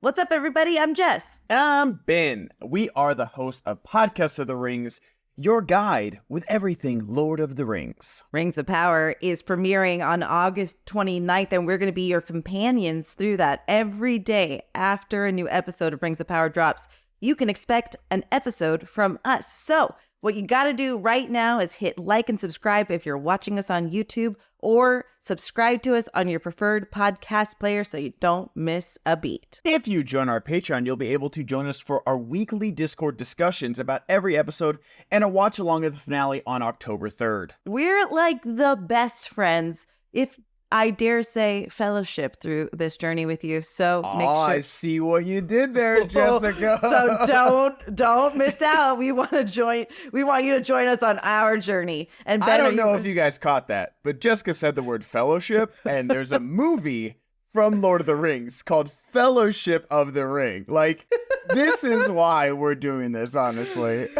What's up, everybody? I'm Jess. And I'm Ben. We are the hosts of Podcast of the Rings, your guide with everything Lord of the Rings. Rings of Power is premiering on August 29th, and we're going to be your companions through that every day after a new episode of Rings of Power drops. You can expect an episode from us. So what you got to do right now is hit like and subscribe if you're watching us on YouTube, or subscribe to us on your preferred podcast player so you don't miss a beat. If you join our Patreon, you'll be able to join us for our weekly Discord discussions about every episode and a watch along of the finale on October 3rd. We're like the best friends, if I dare say fellowship, through this journey with you. So make sure. I see what you did there, Jessica. So don't miss out. We want you to join us on our journey. And Ben, I don't know if you guys caught that, but Jessica said the word fellowship, and there's a movie from Lord of the Rings called Fellowship of the Ring. Like, this is why we're doing this, honestly.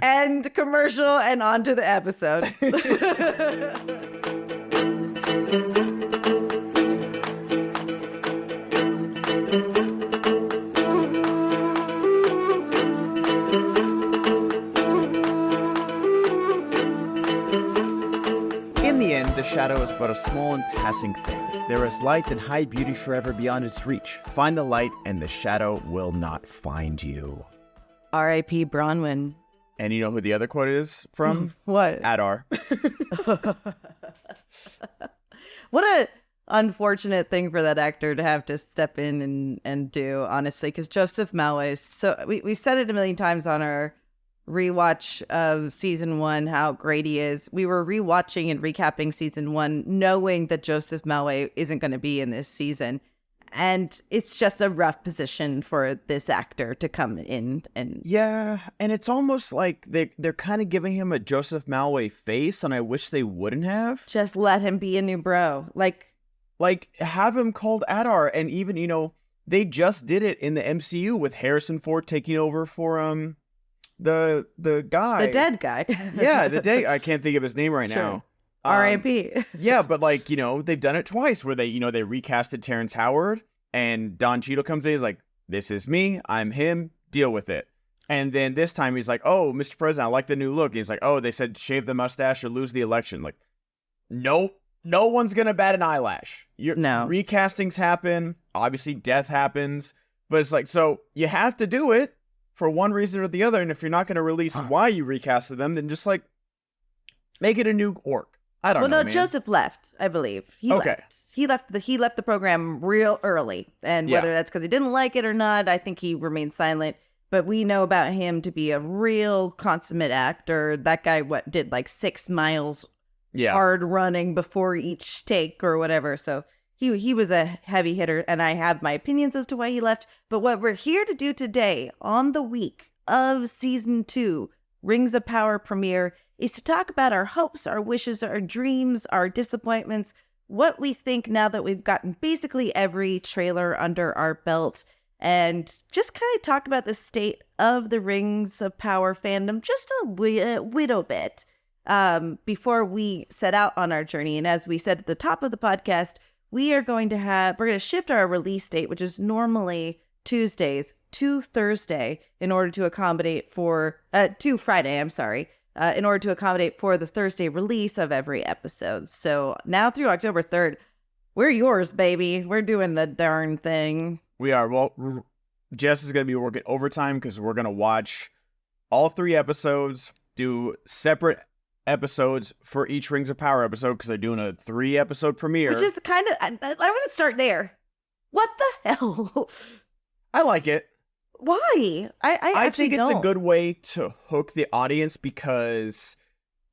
End commercial and on to the episode. In the end, the shadow is but a small and passing thing. There is light and high beauty forever beyond its reach. Find the light, and the shadow will not find you. R.I.P. Bronwyn. And you know who the other quote is from? What? Adar. What a unfortunate thing for that actor to have to step in and do, honestly, because Joseph Malway is so... We've said it a million times on our rewatch of season 1 how great he is. We were rewatching and recapping season 1 knowing that Joseph Malway isn't going to be in this season, and it's just a rough position for this actor to come in. And yeah, and it's almost like they're kind of giving him a Joseph Malway face, and I wish they wouldn't have. Just let him be a new bro. Like have him called Adar. And even, they just did it in the MCU with Harrison Ford taking over for the guy, the dead guy. Yeah, the dead. I can't think of his name right now. R.I.P. Yeah, but they've done it twice where they recasted Terrence Howard, and Don Cheadle comes in. He's like, "This is me. I'm him. Deal with it." And then this time he's like, "Oh, Mr. President, I like the new look." And he's like, "Oh, they said shave the mustache or lose the election." Like, no one's gonna bat an eyelash. No. Recastings happen. Obviously, death happens. But it's like, so you have to do it for one reason or the other, and if you're not going to release why you recasted them, then just make it a new orc. I don't know. Well, no, man. Joseph left, I believe. He left the program real early, and whether that's because he didn't like it or not, I think he remained silent. But we know about him to be a real consummate actor. That guy did 6 miles hard running before each take or whatever. So He was a heavy hitter, and I have my opinions as to why he left. But what we're here to do today, on the week of Season 2, Rings of Power premiere, is to talk about our hopes, our wishes, our dreams, our disappointments, what we think now that we've gotten basically every trailer under our belt, and just kind of talk about the state of the Rings of Power fandom just a little bit before we set out on our journey. And as we said at the top of the podcast, we're going to shift our release date, which is normally Tuesdays, to Thursday in order to accommodate to Friday, in order to accommodate for the Thursday release of every episode. So now through October 3rd, we're yours, baby. We're doing the darn thing. We are. Well, Jess is going to be working overtime because we're going to watch all 3 episodes, do separate episodes for each Rings of Power episode because they're doing a 3-episode premiere. Which is kind of, I want to start there. What the hell? I like it. Why? I think it's a good way to hook the audience because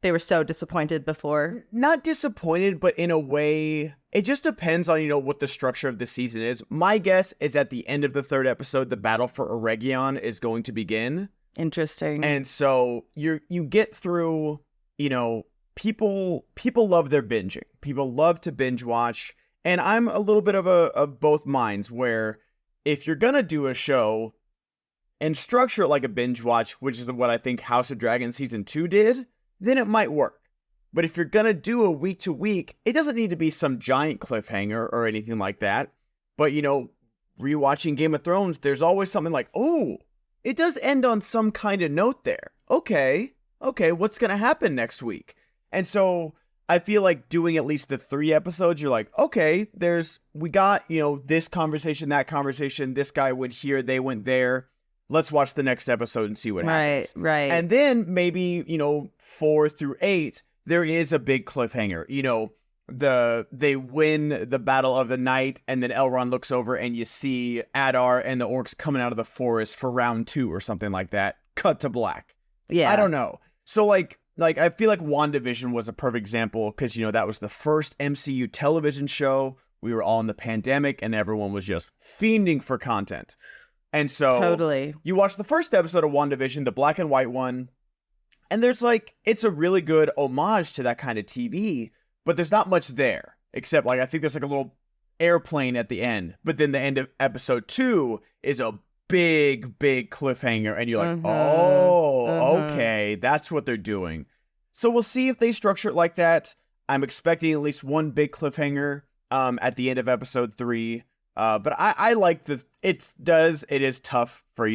they were so disappointed before. Not disappointed, but in a way, it just depends on, what the structure of the season is. My guess is at the end of the 3rd episode, the battle for Eregion is going to begin. Interesting. And so you get through, people love their binging. People love to binge watch. And I'm a little bit of both minds where if you're going to do a show and structure it like a binge watch, which is what I think House of Dragon Season 2 did, then it might work. But if you're going to do a week to week, it doesn't need to be some giant cliffhanger or anything like that. But, rewatching Game of Thrones, there's always something like, oh, it does end on some kind of note there. Okay, what's going to happen next week? And so I feel like doing at least the 3 episodes, you're like, okay, we got, this conversation, that conversation, this guy went here, they went there. Let's watch the next episode and see what happens. Right. And then maybe, 4 through 8, there is a big cliffhanger. They win the Battle of the Night, and then Elrond looks over and you see Adar and the orcs coming out of the forest for round 2 or something like that. Cut to black. Yeah. I don't know. So like I feel like WandaVision was a perfect example because, that was the first MCU television show. We were all in the pandemic and everyone was just fiending for content. And so totally, you watch the first episode of WandaVision, the black and white one, and there's it's a really good homage to that kind of TV, but there's not much there, except I think there's a little airplane at the end. But then the end of episode 2 is a big cliffhanger, and you're like, okay, that's what they're doing. So we'll see if they structure it like that. I'm expecting at least one big cliffhanger at the end of episode 3. But I like it is tough for,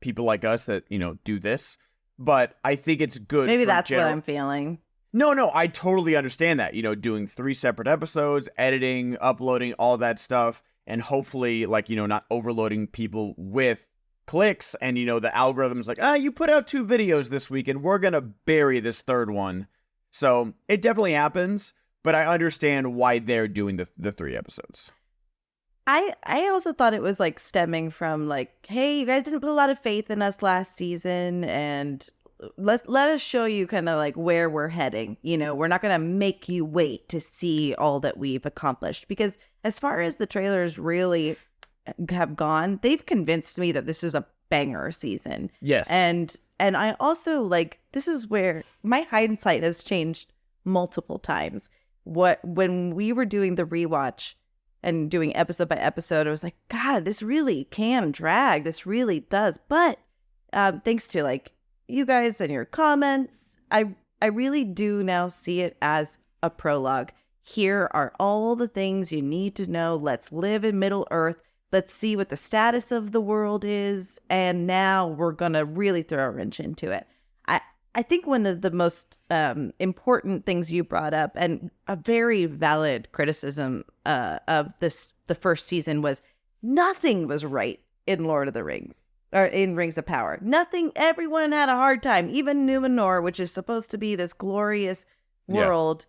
people like us that, do this, but I think it's good. Maybe that's what I'm feeling. No, I totally understand that, doing 3 separate episodes, editing, uploading, all that stuff, and hopefully not overloading people with clicks and, the algorithm's like, you put out 2 videos this week and we're going to bury this 3rd one. So it definitely happens, but I understand why they're doing the 3 episodes. I also thought it was stemming from hey, you guys didn't put a lot of faith in us last season, and let us show you kind of where we're heading. We're not going to make you wait to see all that we've accomplished, because as far as the trailers really have gone, they've convinced me that this is a banger season. Yes. And I also this is where my hindsight has changed multiple times. When we were doing the rewatch and doing episode by episode, I was like, God, this really can drag. This really does. But thanks to you guys and your comments, I really do now see it as a prologue. Here are all the things you need to know. Let's live in Middle Earth. Let's see what the status of the world is. And now we're going to really throw a wrench into it. I think one of the most important things you brought up, and a very valid criticism of the first season, was nothing was right in Lord of the Rings, or in Rings of Power. Nothing. Everyone had a hard time. Even Numenor, which is supposed to be this glorious world,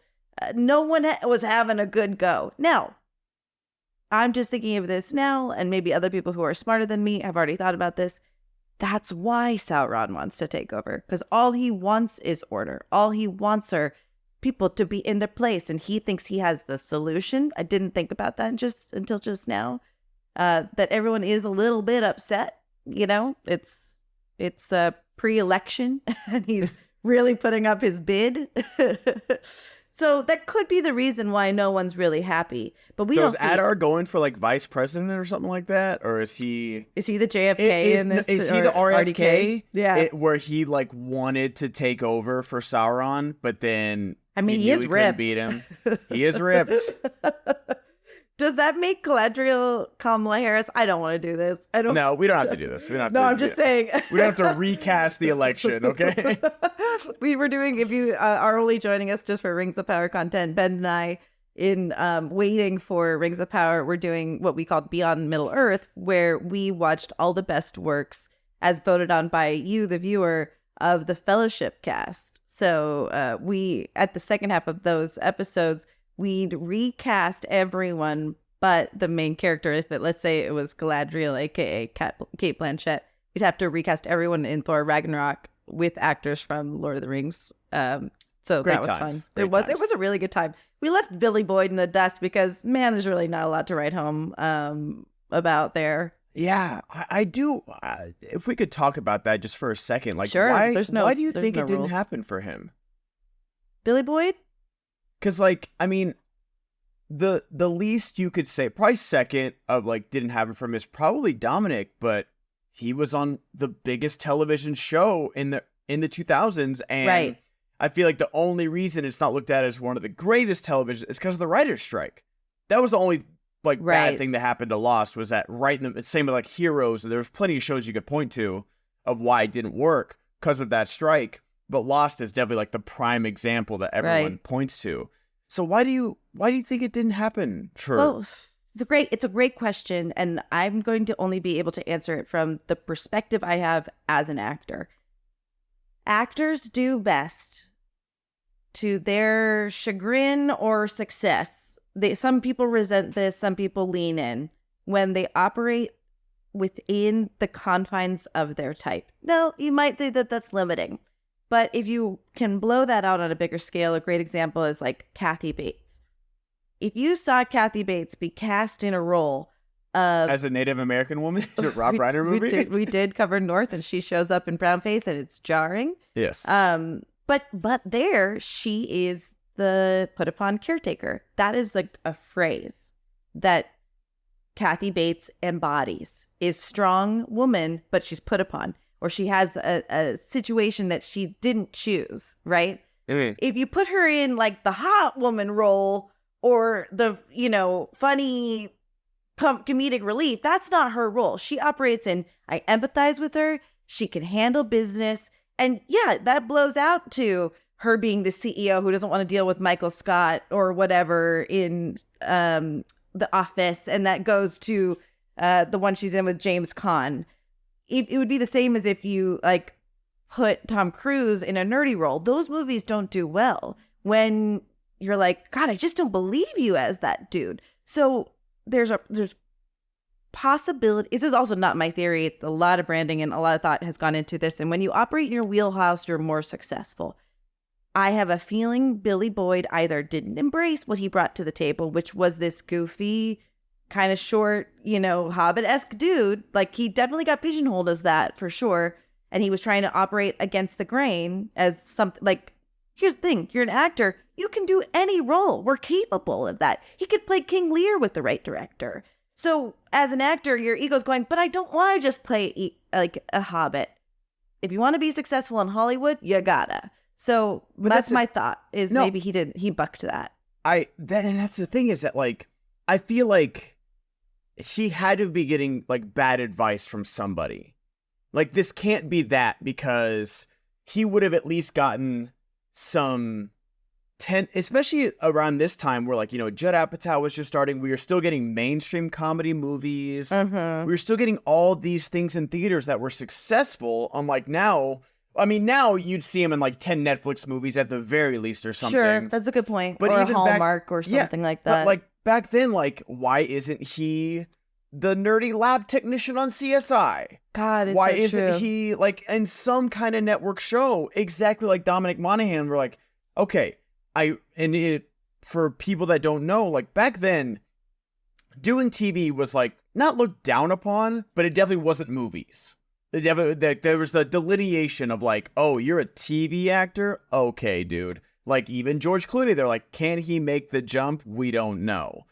no one was having a good go. Now, I'm just thinking of this now, and maybe other people who are smarter than me have already thought about this. That's why Sauron wants to take over, because all he wants is order. All he wants are people to be in their place, and he thinks he has the solution. I didn't think about that until just now. That everyone is a little bit upset. It's a pre-election, and he's really putting up his bid. So that could be the reason why no one's really happy. But is Adar going for vice president or something like that, or is he? Is he the JFK in this? Is he the RFK? Yeah, where he wanted to take over for Sauron, but then he is ripped. Beat him. He is ripped. Does that make Galadriel Kamala Harris? I don't want to do this. No, we don't have to do this. I'm just saying. We don't have to recast the election, okay? We were doing, if you are only joining us just for Rings of Power content, Ben and I, in waiting for Rings of Power, we're doing what we called Beyond Middle Earth, where we watched all the best works as voted on by you, the viewer, of the Fellowship cast. So we, at the second half of those episodes, we'd recast everyone but the main character. If let's say it was Galadriel, aka Cate Blanchett, we'd have to recast everyone in Thor Ragnarok with actors from Lord of the Rings. So Great that was times. fun. It was a really good time. We left Billy Boyd in the dust because, man, there's really not a lot to write home about there. Yeah, I do. If we could talk about that just for a second, sure, why do you think it didn't happen for him? Billy Boyd? Because, the least you could say, probably second of, didn't happen for him is probably Dominic, but he was on the biggest television show in the 2000s, and right. I feel like the only reason it's not looked at as one of the greatest television is because of the writer's strike. That was the only, like bad thing that happened to Lost was that right in the same with like Heroes. There's plenty of shows you could point to of why it didn't work because of that strike. But Lost is definitely like the prime example that everyone points to. So why do you think it didn't happen for? Well, it's a great question, and I'm going to only be able to answer it from the perspective I have as an actor. Actors do best, to their chagrin or success. Some people resent this, some people lean in when they operate within the confines of their type. Now, you might say that that's limiting, but if you can blow that out on a bigger scale, a great example is like Kathy Bates. If you saw Kathy Bates be cast in a role of... As a Native American woman in a Rob Reiner movie? We did cover North, and she shows up in brownface, and it's jarring. Yes. But there, she is the put-upon caretaker. That is like a phrase that Kathy Bates embodies. Is strong woman, but she's put upon. Or she has a situation that she didn't choose, right? Mm-hmm. If you put her in like the hot woman role or the, funny comedic relief, that's not her role. She operates in, I empathize with her, she can handle business, and yeah, that blows out to her being the CEO who doesn't want to deal with Michael Scott or whatever in The Office, and that goes to the one she's in with James Caan. It would be the same as if you like put Tom Cruise in a nerdy role. Those movies don't do well when you're like, God, I just don't believe you as that dude. So there's possibility. This is also not my theory. A lot of branding and a lot of thought has gone into this. And when you operate in your wheelhouse, you're more successful. I have a feeling Billy Boyd either didn't embrace what he brought to the table, which was this goofy, kind of short, Hobbit-esque dude. Like, he definitely got pigeonholed as that for sure. And he was trying to operate against the grain as something like, here's the thing, you're an actor, you can do any role. We're capable of that. He could play King Lear with the right director. So as an actor, your ego's going, but I don't want to just play like a hobbit. If you want to be successful in Hollywood, you gotta. So that's my thought is maybe he bucked that. And that's the thing is that like, I feel like he had to be getting like bad advice from somebody. Like this can't be that because he would have at least gotten some especially around this time where like, Judd Apatow was just starting. We were still getting mainstream comedy movies. Mm-hmm. We were still getting all these things in theaters that were successful. Unlike now, now you'd see him in like 10 Netflix movies at the very least or something. Sure, that's a good point. But or even a Hallmark or something like that. But like back then, like, why isn't he the nerdy lab technician on CSI? God, it's why so isn't true. he like in some kind of network show exactly like Dominic Monaghan? We're like, okay, for people that don't know, like back then, doing TV was like not looked down upon, but it definitely wasn't movies. There was the delineation of like, oh, you're a TV actor? Okay, dude. Like even George Clooney, they're like, can he make the jump? We don't know.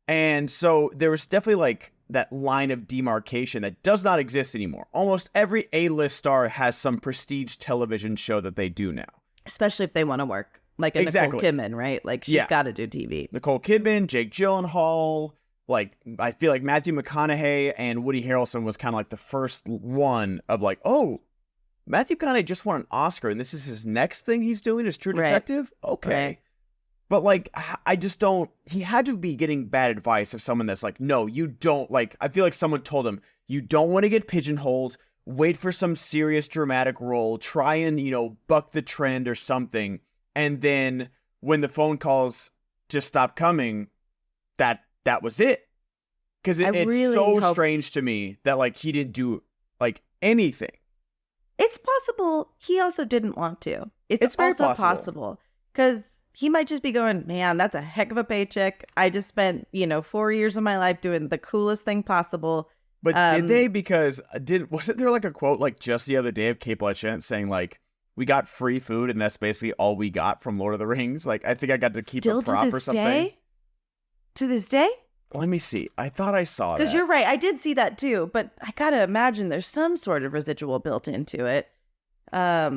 And so there was definitely like that line of demarcation that does not exist anymore. Almost every A-list star has some prestige television show that they do now. Especially if they want to work. Like a Nicole Kidman, right? Like she's got to do TV. Nicole Kidman, Jake Gyllenhaal, like I feel like Matthew McConaughey and Woody Harrelson was kind of like the first one of like, oh, Matthew McConaughey just won an Oscar and this is his next thing he's doing is True Detective? Okay. Right. But like, I just don't, he had to be getting bad advice of someone that's like, no, you don't, like, I feel like someone told him, you don't want to get pigeonholed, wait for some serious dramatic role, try and, buck the trend or something. And then when the phone calls just stopped coming, that was it. Because it's really so strange to me that like he didn't do like anything. It's possible he also didn't want to. It's very also possible. Because he might just be going, man, that's a heck of a paycheck. I just spent, 4 years of my life doing the coolest thing possible. But did they? Because wasn't there like a quote like just the other day of Cate Blanchett saying like, we got free food and that's basically all we got from Lord of the Rings? Like, I think I got to keep a prop or something. To this day? Let me see. I thought I saw that. Because you're right. I did see that too. But I got to imagine there's some sort of residual built into it. I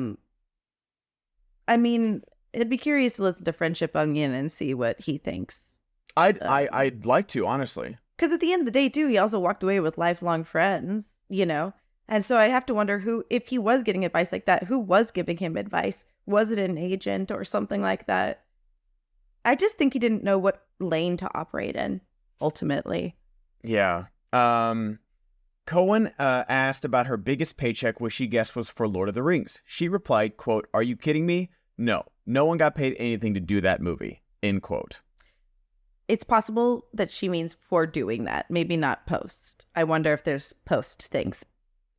mean, it'd be curious to listen to Friendship Onion and see what he thinks. I'd like to, honestly. Because at the end of the day, too, he also walked away with lifelong friends, you know? And so I have to wonder who, if he was getting advice like that, who was giving him advice? Was it an agent or something like that? I just think he didn't know what lane to operate in, ultimately. Yeah. Cohen asked about her biggest paycheck, which she guessed was for Lord of the Rings. She replied, quote, "Are you kidding me? No one got paid anything to do that movie," end quote. It's possible that she means for doing that, maybe not post. I wonder if there's post things.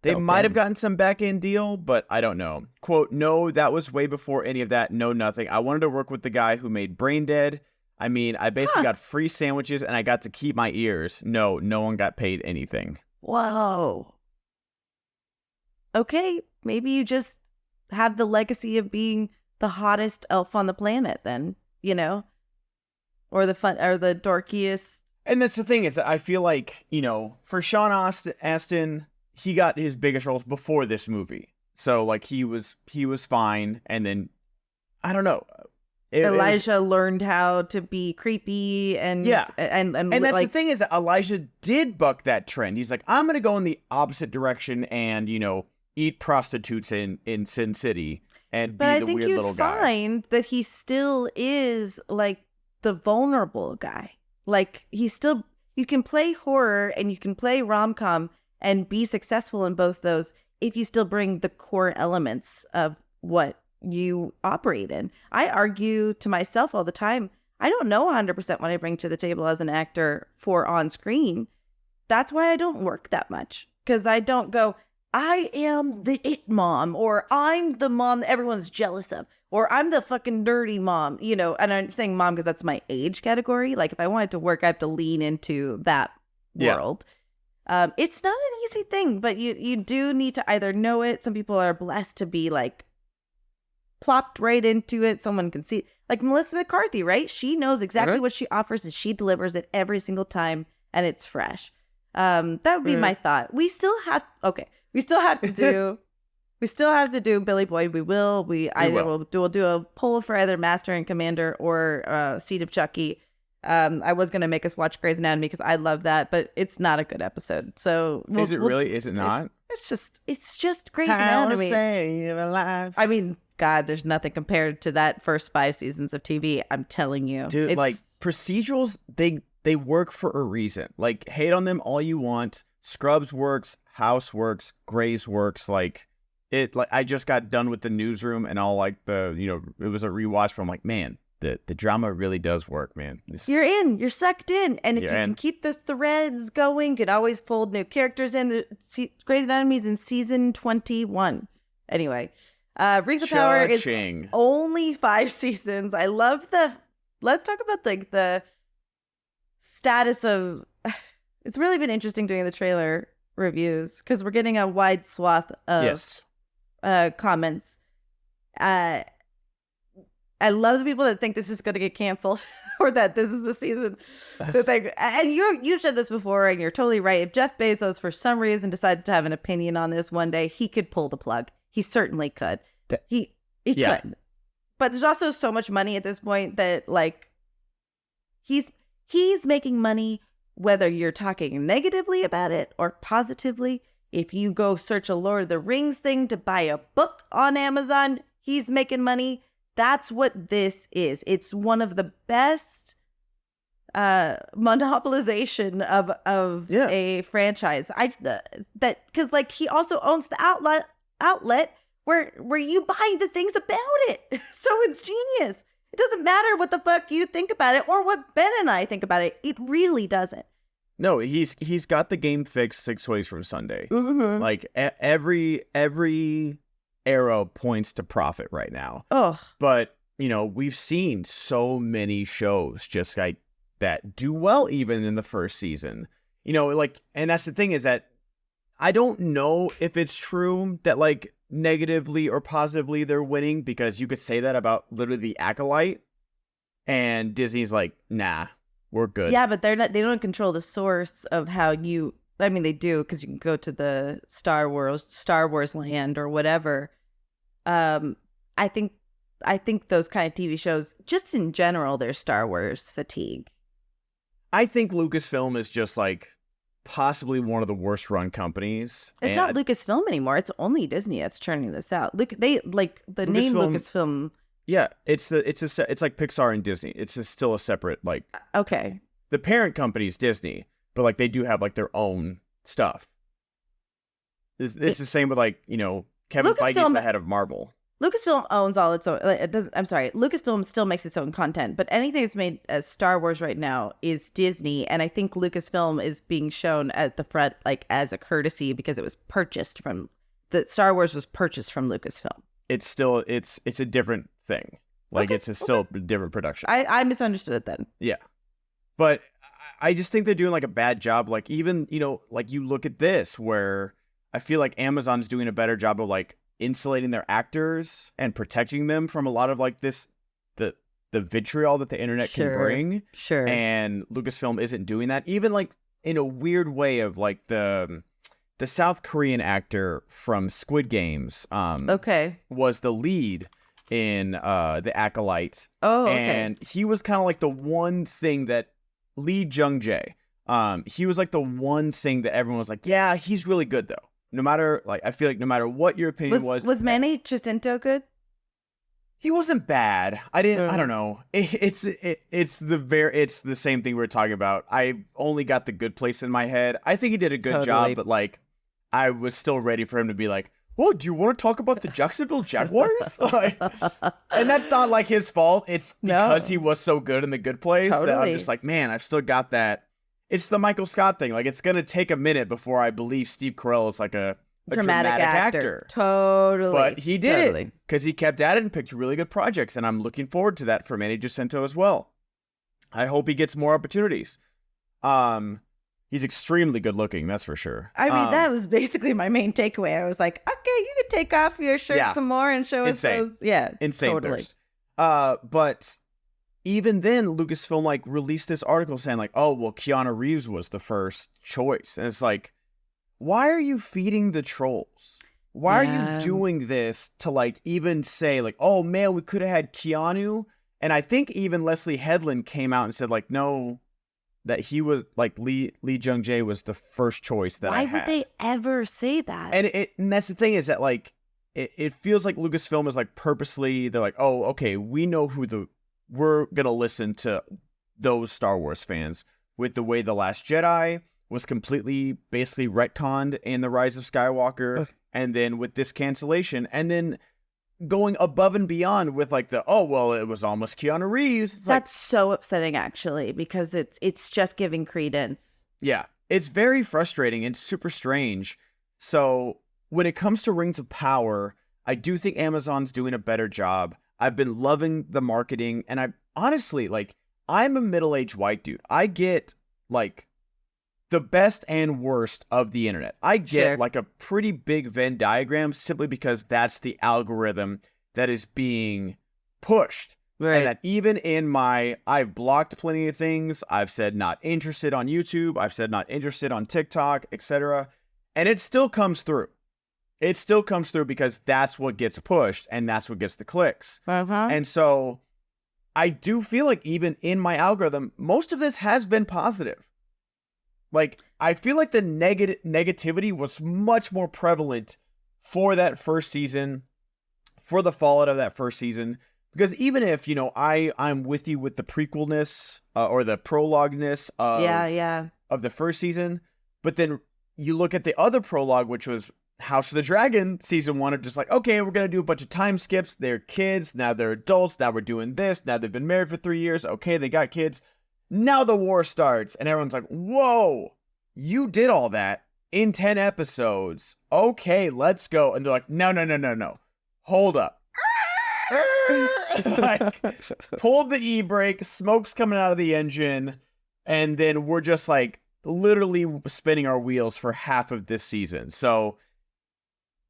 They might have gotten some back-end deal, but I don't know. Quote, "No, that was way before any of that. No, nothing. I wanted to work with the guy who made Brain Dead. I mean, I basically got free sandwiches and I got to keep my ears. No one got paid anything." Whoa. Okay, maybe you just have the legacy of being the hottest elf on the planet then, you know? Or the dorkiest. And that's the thing, is that I feel like, you know, for Sean Astin, he got his biggest roles before this movie. So like he was fine, and then I don't know. Elijah learned how to be creepy and that's like, the thing, is that Elijah did buck that trend. He's like, I'm gonna go in the opposite direction and, you know, eat prostitutes in Sin City and be the weird little guy. But I think you'd find that he still is like the vulnerable guy. Like you can play horror and you can play rom-com and be successful in both those if you still bring the core elements of what you operate in. I argue to myself all the time, I don't know 100% what I bring to the table as an actor for on screen. That's why I don't work that much, because I don't go, I am the it mom, or I'm the mom that everyone's jealous of, or I'm the fucking nerdy mom, you know. And I'm saying mom because that's my age category. Like if I wanted to work, I have to lean into that world. It's not an easy thing, but you do need to either know it. Some people are blessed to be like plopped right into it. Someone can see, like Melissa McCarthy, right? She knows exactly what she offers and she delivers it every single time, and it's fresh. That would be my thought. We still have to do Billy Boyd. We'll do a poll for either Master and Commander or Seed of Chucky. I was gonna make us watch Grey's Anatomy because I love that, but it's not a good episode. So is it really? Is it not? It's just Grey's Anatomy. Save a life. I mean, God, there's nothing compared to that first 5 seasons of TV. I'm telling you, dude. Like procedurals, they work for a reason. Like hate on them all you want. Scrubs works. House works. Grey's works. Like I just got done with the Newsroom and all, like it was a rewatch, but I'm like, man, the drama really does work, man. You're sucked in, and if you can keep the threads going, you can always fold new characters in. Grey's Anatomy's in season 21. Anyway, Rings of Power is only 5 seasons. I love let's talk about the status of. It's really been interesting doing the trailer reviews because we're getting a wide swath of comments. I love the people that think this is going to get canceled or that this is the season. And you said this before, and you're totally right. If Jeff Bezos, for some reason, decides to have an opinion on this one day, he could pull the plug. He certainly could. He could. But there's also so much money at this point that, like, he's making money whether you're talking negatively about it or positively. If you go search a Lord of the Rings thing to buy a book on Amazon, he's making money. That's what this is. It's one of the best monopolization of a franchise. Because like he also owns the outlet where you buy the things about it. So it's genius. It doesn't matter what the fuck you think about it or what Ben and I think about it. It really doesn't. No, he's got the game fixed 6 ways from Sunday. Mm-hmm. Like every arrow points to profit right now. Oh, but we've seen so many shows just like that do well even in the first season. And that's the thing, is that I don't know if it's true that like negatively or positively they're winning, because you could say that about literally The Acolyte, and Disney's like, nah, we're good. Yeah, but they don't control the source of how you. I mean, they do, because you can go to the Star Wars land or whatever. I think those kind of TV shows, just in general, there's Star Wars fatigue. I think Lucasfilm is just like possibly one of the worst run companies. It's not Lucasfilm anymore. It's only Disney that's churning this out. Look, they like the name Lucasfilm. Yeah, it's like Pixar and Disney. It's still a separate like. Okay. The parent company is Disney, but like they do have like their own stuff. It's the same with like Kevin Feige's the head of Marvel. Lucasfilm owns all its own. It doesn't. I'm sorry. Lucasfilm still makes its own content, but anything that's made as Star Wars right now is Disney, and I think Lucasfilm is being shown at the front like as a courtesy because it was purchased from the Star Wars was purchased from Lucasfilm. It's still it's a different thing. Like it's still a different production. I misunderstood it then. Yeah, but I just think they're doing like a bad job. Like even like you look at this where I feel like Amazon's doing a better job of like insulating their actors and protecting them from a lot of like the vitriol that the internet can bring. Sure. And Lucasfilm isn't doing that. Even like in a weird way of like the South Korean actor from Squid Games was the lead in The Acolyte. Oh, okay. And he was kind of like the one thing that Lee Jung-jae, he was like the one thing that everyone was like, yeah, he's really good though. No matter, like, I feel like no matter what your opinion was Manny Jacinto good? He wasn't bad. I don't know. It's the same thing we were talking about. I only got The Good Place in my head. I think he did a good job, but like, I was still ready for him to be like, "Whoa, do you want to talk about the Jacksonville Jaguars?" And that's not like his fault. It's because he was so good in The Good Place that I'm just like, man, I've still got that. It's the Michael Scott thing. Like, it's going to take a minute before I believe Steve Carell is like a dramatic actor. Totally. But he did it because he kept at it and picked really good projects. And I'm looking forward to that for Manny Jacinto as well. I hope he gets more opportunities. He's extremely good looking, that's for sure. I mean, that was basically my main takeaway. I was like, okay, you could take off your shirt some more and show us those. Yeah, insane. Totally. But even then, Lucasfilm like released this article saying like, oh, well, Keanu Reeves was the first choice. And it's like, why are you feeding the trolls? Why are you doing this to like even say like, oh man, we could have had Keanu? And I think even Leslie Headland came out and said like, no, that he was like Lee Jung-jae was the first choice that I had. Why would they ever say that? And that's the thing is that like, it feels like Lucasfilm is like purposely, they're like, oh, okay, we know we're going to listen to those Star Wars fans with the way The Last Jedi was completely basically retconned in The Rise of Skywalker. And then with this cancellation and then going above and beyond with like it was almost Keanu Reeves. That's so upsetting actually, because it's just giving credence. Yeah. It's very frustrating and super strange. So when it comes to Rings of Power, I do think Amazon's doing a better job. I've been loving the marketing, and I honestly, like, I'm a middle-aged white dude. I get, like, the best and worst of the internet. I get, like, a pretty big Venn diagram simply because that's the algorithm that is being pushed. Right. And that even in I've blocked plenty of things. I've said not interested on YouTube. I've said not interested on TikTok, etc. And it still comes through. It still comes through because that's what gets pushed and that's what gets the clicks. And so I do feel like even in my algorithm, most of this has been positive. Like, I feel like the negativity was much more prevalent for that first season, for the fallout of that first season. Because even if, I'm with you with the prequelness or the prologue-ness of the first season, but then you look at the other prologue, which was House of the Dragon season 1, of just like, okay, we're going to do a bunch of time skips. They're kids. Now they're adults. Now we're doing this. Now they've been married for 3 years. Okay, they got kids. Now the war starts. And everyone's like, whoa, you did all that in 10 episodes. Okay, let's go. And they're like, no. Hold up. Like, pulled the e-brake, smoke's coming out of the engine, and then we're just like literally spinning our wheels for half of this season. So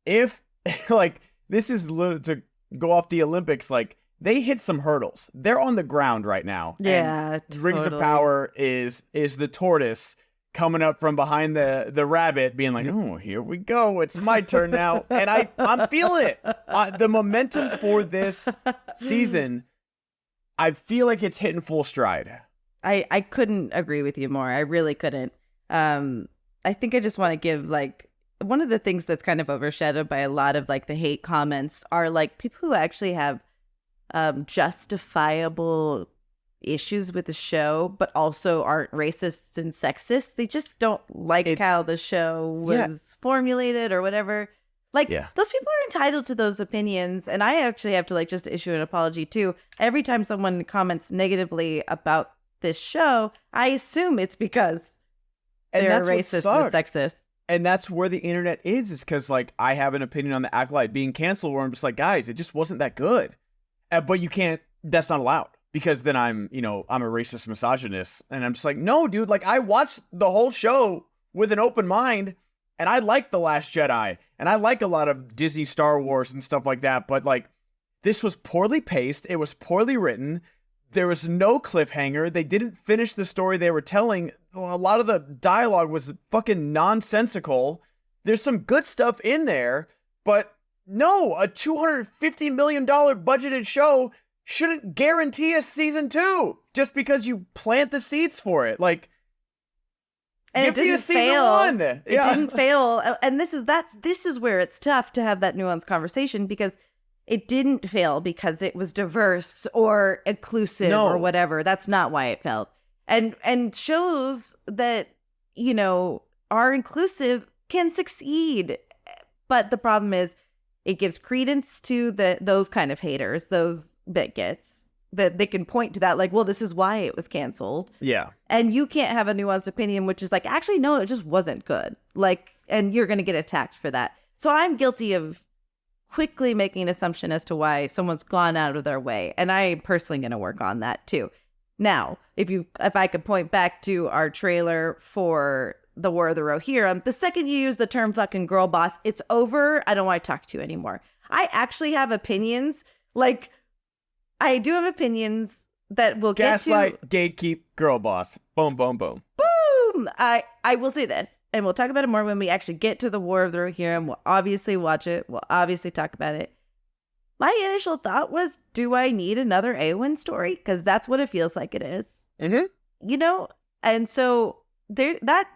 if like this is to go off the Olympics, like they hit some hurdles. They're on the ground right now. Yeah, and Rings of Power is the tortoise coming up from behind the rabbit, being like, oh, here we go. It's my turn now. And I'm feeling it. The momentum for this season, I feel like it's hitting full stride. I couldn't agree with you more. I really couldn't. I think I just want to give like one of the things that's kind of overshadowed by a lot of like the hate comments are like people who actually have justifiable issues with the show, but also aren't racist and sexist. They just don't like how the show was formulated or whatever. Like, those people are entitled to those opinions. And I actually have to like just issue an apology too. Every time someone comments negatively about this show, I assume it's because they're racist and sexist. And that's where the internet is because like I have an opinion on the Acolyte being canceled where I'm just like, guys, it just wasn't that good. But you can't, that's not allowed. Because then I'm a racist misogynist. And I'm just like, no, dude, like I watched the whole show with an open mind and I like The Last Jedi and I like a lot of Disney Star Wars and stuff like that. But like this was poorly paced. It was poorly written. There was no cliffhanger. They didn't finish the story they were telling. A lot of the dialogue was fucking nonsensical. There's some good stuff in there, but no, a $250 million budgeted show shouldn't guarantee a season 2 just because you plant the seeds for it. Like, and give me a season fail. 1. It didn't fail. And this is where it's tough to have that nuanced conversation because it didn't fail because it was diverse or inclusive or whatever. That's not why it failed. And shows that, are inclusive can succeed. But the problem is it gives credence to those kind of haters, those bigots, that they can point to that like, well, this is why it was canceled. Yeah. And you can't have a nuanced opinion, which is like, actually, no, it just wasn't good. Like, and you're going to get attacked for that. So I'm guilty of quickly making an assumption as to why someone's gone out of their way. And I'm personally going to work on that too. Now, if I could point back to our trailer for the War of the Rohirrim, the second you use the term fucking girl boss, it's over. I don't want to talk to you anymore. I actually have opinions. Like, I do have opinions that will Gaslight, gatekeep, girl boss. Boom, boom, boom. Boom! I will say this, and we'll talk about it more when we actually get to the War of the Rohirrim. We'll obviously watch it. We'll obviously talk about it. My initial thought was, do I need another Eowyn story? Because that's what it feels like it is. Mm-hmm. And so that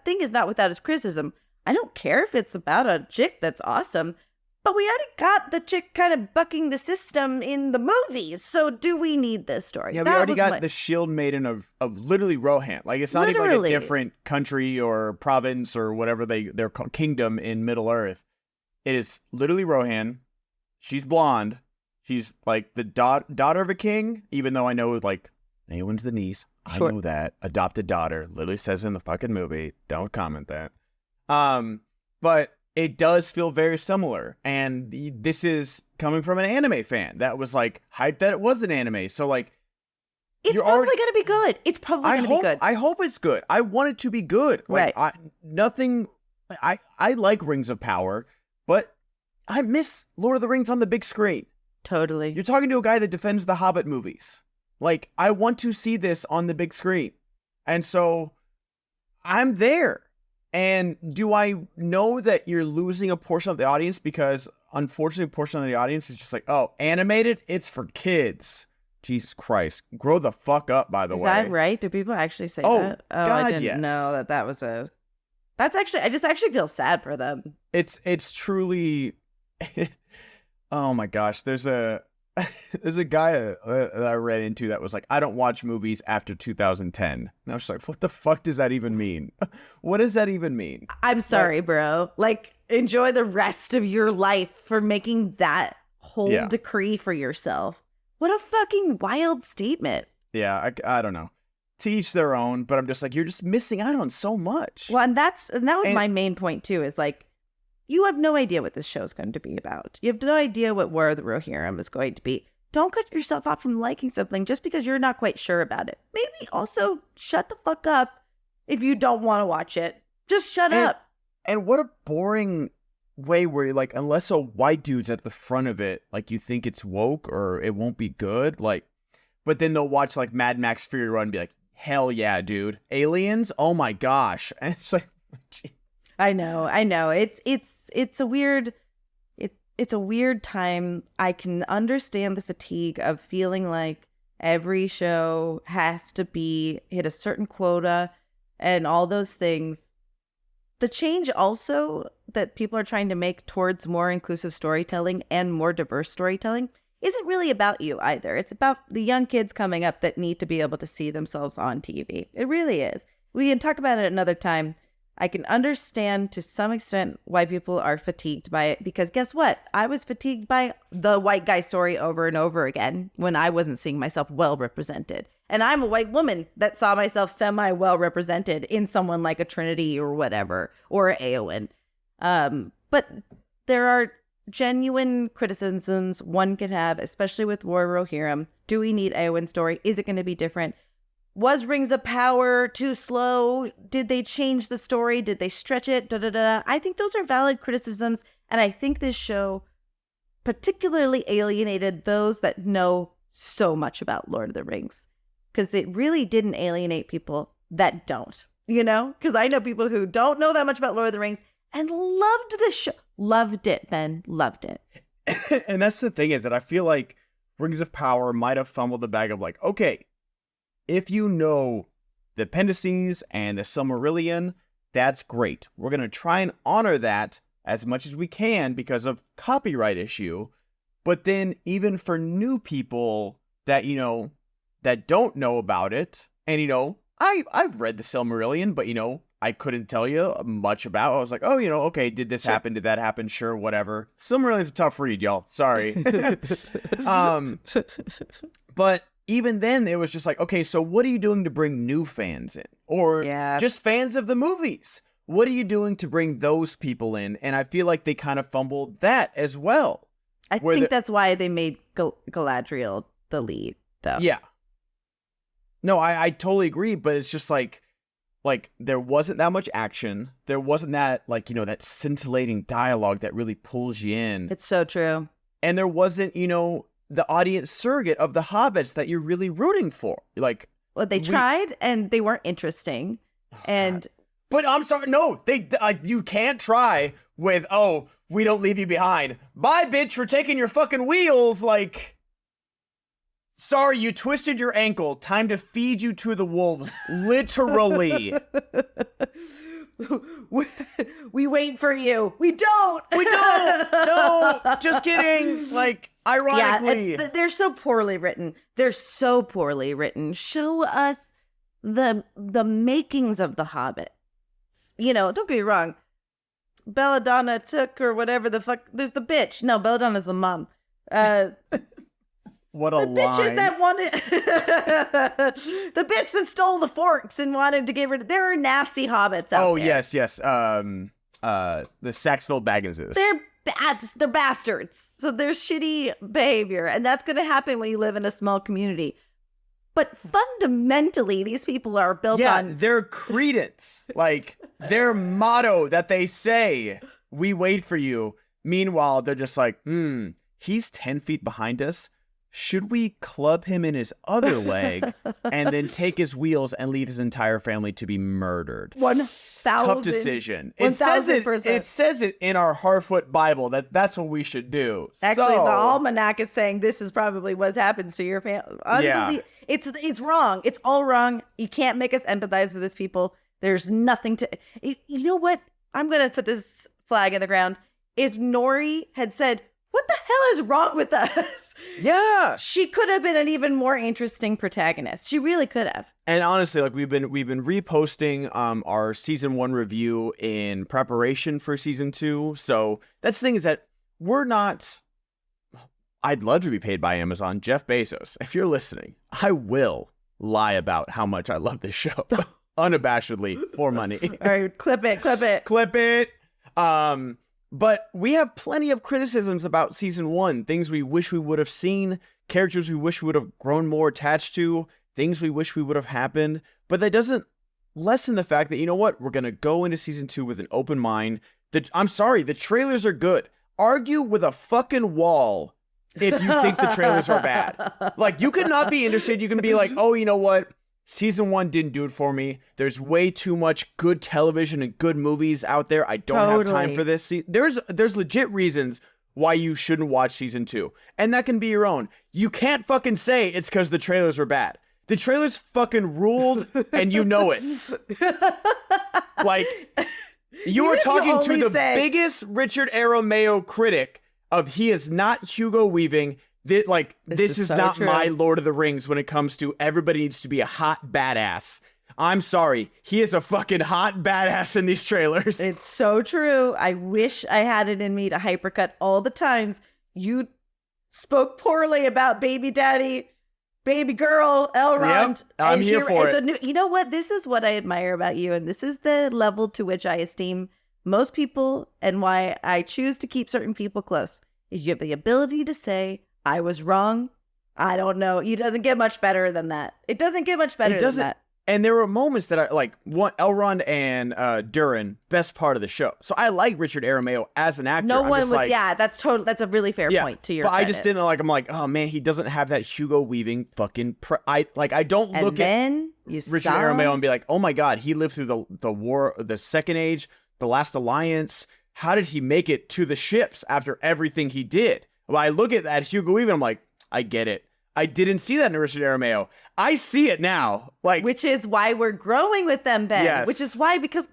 thing is not without its criticism. I don't care if it's about a chick that's awesome, but we already got the chick kind of bucking the system in the movies. So do we need this story? Yeah, we already got the Shield Maiden of literally Rohan. Like, it's not even like a different country or province or whatever they're called, kingdom in Middle Earth. It is literally Rohan. She's blonde. She's like the daughter of a king, even though I know like Eowyn's the niece. Sure. I know that. Adopted daughter. Literally says in the fucking movie. Don't comment that. But it does feel very similar. And this is coming from an anime fan that was like hyped that it was an anime. So like, it's probably going to be good. It's probably going to be good. I hope it's good. I want it to be good. Like, right. I like Rings of Power, but I miss Lord of the Rings on the big screen. Totally. You're talking to a guy that defends the Hobbit movies. Like, I want to see this on the big screen. And so I'm there. And do I know that you're losing a portion of the audience? Because unfortunately, a portion of the audience is just like, oh, animated? It's for kids. Jesus Christ. Grow the fuck up, by the way. Is that right? Do people actually say that? Oh, God, I didn't know that was a... That's actually... I just actually feel sad for them. It's truly... Oh my gosh. There's a guy that I ran into that was like, I don't watch movies after 2010. And I was like, what the fuck does that even mean? What does that even mean? I'm sorry, bro. Like, enjoy the rest of your life for making that whole decree for yourself. What a fucking wild statement. Yeah, I don't know. To each their own, but I'm just like, you're just missing out on so much. Well, and that was my main point too, is like, you have no idea what this show is going to be about. You have no idea what War of the Rohirrim is going to be. Don't cut yourself off from liking something just because you're not quite sure about it. Maybe also shut the fuck up if you don't want to watch it. Just shut up. And what a boring way where you're like, unless a white dude's at the front of it, like you think it's woke or it won't be good. Like, but then they'll watch like Mad Max Fury Road and be like, hell yeah, dude. Aliens? Oh my gosh. And it's like, gee. I know. It's a weird time. I can understand the fatigue of feeling like Every show has to hit a certain quota and all those things. The change also that people are trying to make towards more inclusive storytelling and more diverse storytelling isn't really about you either. It's about the young kids coming up that need to be able to see themselves on TV. It really is. We can talk about it another time. I can understand to some extent why people are fatigued by it, because guess what? I was fatigued by the white guy story over and over again when I wasn't seeing myself well represented. And I'm a white woman that saw myself semi well represented in someone like a Trinity or whatever, or Eowyn. But there are genuine criticisms one could have, especially with War Rohirrim. Do we need Eowyn's story? Is it going to be different? Was Rings of Power too slow? Did they change the story? Did they stretch it? I think those are valid criticisms, and I think this show particularly alienated those that know so much about Lord of the Rings, because it really didn't alienate people that don't, because I know people who don't know that much about Lord of the Rings and loved the show. Loved it, then. Loved it. And that's the thing, is that I feel like Rings of Power might have fumbled the bag of like, okay, if you know the appendices and the Silmarillion, that's great. We're going to try and honor that as much as we can because of copyright issue. But then even for new people that, that don't know about it, and, I've read the Silmarillion, but, I couldn't tell you much about. I was like, oh, okay, did this happen? Did that happen? Sure, whatever. Silmarillion's a tough read, y'all. Sorry. But even then, it was just like, okay, so what are you doing to bring new fans in? Or just fans of the movies? What are you doing to bring those people in? And I feel like they kind of fumbled that as well. I think that's why they made Galadriel the lead, though. Yeah. No, I totally agree, but it's just like there wasn't that much action. There wasn't that, that scintillating dialogue that really pulls you in. It's so true. And there wasn't, the audience surrogate of the hobbits that you're really rooting for. They tried and they weren't interesting. And God. But I'm sorry, no, you can't try with, oh, we don't leave you behind. Bye, bitch, we're taking your fucking wheels. Sorry, you twisted your ankle. Time to feed you to the wolves. Literally. We wait for you. We don't. No, just kidding. Ironically. Yeah, they're so poorly written. Show us the makings of the Hobbit. Don't get me wrong. Belladonna took, or whatever the fuck. There's the bitch. No, Belladonna's the mom. What a line. The bitches that wanted the bitch that stole the forks and wanted to get rid of. There are nasty hobbits out there. Oh, yes. The Saxville Bagginses. They're bad. They're bastards. So there's shitty behavior, and that's going to happen when you live in a small community. But fundamentally, these people are built on their credence, their motto that they say, "We wait for you." Meanwhile, they're just like, he's 10 feet behind us. Should we club him in his other leg and then take his wheels and leave his entire family to be murdered? 1,000. Tough decision. It says it in our Harfoot Bible that's what we should do. Actually, the almanac is saying this is probably what happens to your family. Yeah. It's wrong. It's all wrong. You can't make us empathize with these people. There's nothing to. You know what? I'm gonna put this flag in the ground. If Nori had said, "What the hell is wrong with us?" Yeah. She could have been an even more interesting protagonist. She really could have. And honestly, we've been reposting our season 1 review in preparation for season 2. So that's the thing, is that we're not. I'd love to be paid by Amazon. Jeff Bezos, if you're listening, I will lie about how much I love this show. Unabashedly, for money. All right, clip it. Clip it. But we have plenty of criticisms about season 1. Things we wish we would have seen, characters we wish we would have grown more attached to, things we wish we would have happened. But that doesn't lessen the fact that, you know what? We're going to go into season 2 with an open mind. I'm sorry, the trailers are good. Argue with a fucking wall if you think the trailers are bad. You could not be interested. You can be like, oh, you know what? Season 1 didn't do it for me. There's way too much good television and good movies out there. I don't have time for this. See, there's legit reasons why you shouldn't watch season 2. And that can be your own. You can't fucking say it's because the trailers were bad. The trailers fucking ruled, and you know it. Like, you are talking to the biggest Richard Aramayo critic of he is not Hugo Weaving. This is so not true. My Lord of the Rings when it comes to everybody needs to be a hot badass. I'm sorry. He is a fucking hot badass in these trailers. It's so true. I wish I had it in me to hypercut all the times you spoke poorly about baby daddy, baby girl, Elrond. Yep, I'm here for it. You know what? This is what I admire about you, and this is the level to which I esteem most people and why I choose to keep certain people close. If you have the ability to say, I was wrong, I don't know. It doesn't get much better than that. It doesn't get much better than that. And there were moments that I like Elrond and Durin, best part of the show. So I like Richard Aramayo as an actor. No one was, that's a really fair point to your But credit. I just didn't I'm like, oh man, he doesn't have that Hugo Weaving fucking, I don't look at Richard Aramayo and be like, oh my God, he lived through the war, the Second Age, the Last Alliance. How did he make it to the ships after everything he did? Well, I look at that Hugo Weaving, I'm like, I get it. I didn't see that in Richard Aramayo. I see it now. Which is why we're growing with them, Ben. Yes. Which is why, because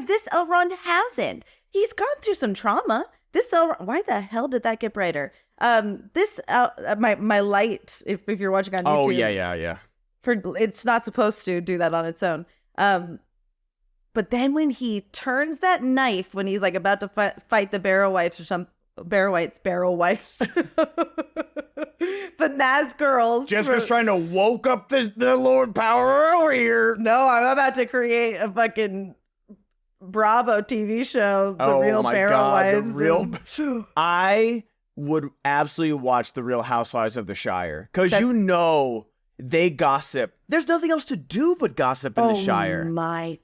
this Elrond hasn't. He's gone through some trauma. This Elrond, why the hell did that get brighter? My light, if you're watching on YouTube. Oh, yeah. It's not supposed to do that on its own. But then when he turns that knife, when he's like about to fight the barrow wives, barrow wives. The Nazgirls. Jessica's trying to woke up the Lord Power over here. No, I'm about to create a fucking Bravo TV show. The Real Barrow Wives. I would absolutely watch The Real Housewives of the Shire. Because they gossip. There's nothing else to do but gossip in the Shire. Oh my